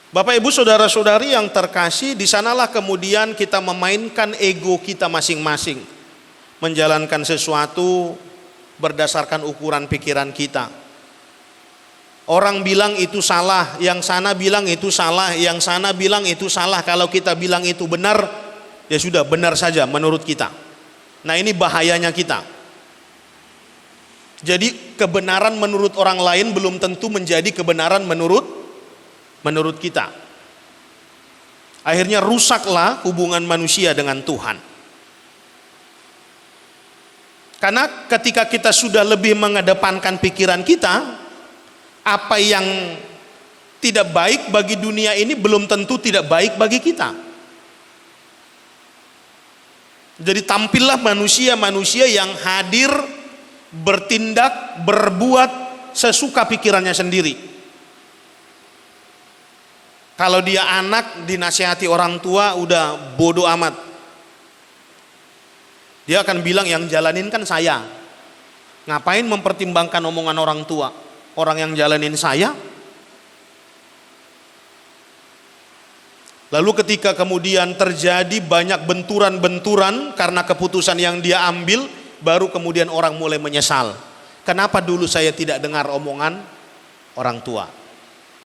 Bapak Ibu saudara-saudari yang terkasih, di sanalah kemudian kita memainkan ego kita masing-masing, menjalankan sesuatu berdasarkan ukuran pikiran kita. Orang bilang itu salah, yang sana bilang itu salah, yang sana bilang itu salah. Kalau kita bilang itu benar, ya sudah benar saja menurut kita. Nah, ini bahayanya kita. Jadi kebenaran menurut orang lain belum tentu menjadi kebenaran menurut kita. Akhirnya rusaklah hubungan manusia dengan Tuhan. Karena ketika kita sudah lebih mengedepankan pikiran kita, apa yang tidak baik bagi dunia ini belum tentu tidak baik bagi kita. Jadi tampillah manusia-manusia yang hadir, bertindak, berbuat sesuka pikirannya sendiri. Kalau dia anak dinasihati orang tua udah bodoh amat. Dia akan bilang yang jalanin kan saya. Ngapain mempertimbangkan omongan orang tua? Orang yang jalanin saya. Lalu ketika kemudian terjadi banyak benturan-benturan karena keputusan yang dia ambil, baru kemudian orang mulai menyesal. Kenapa dulu saya tidak dengar omongan orang tua?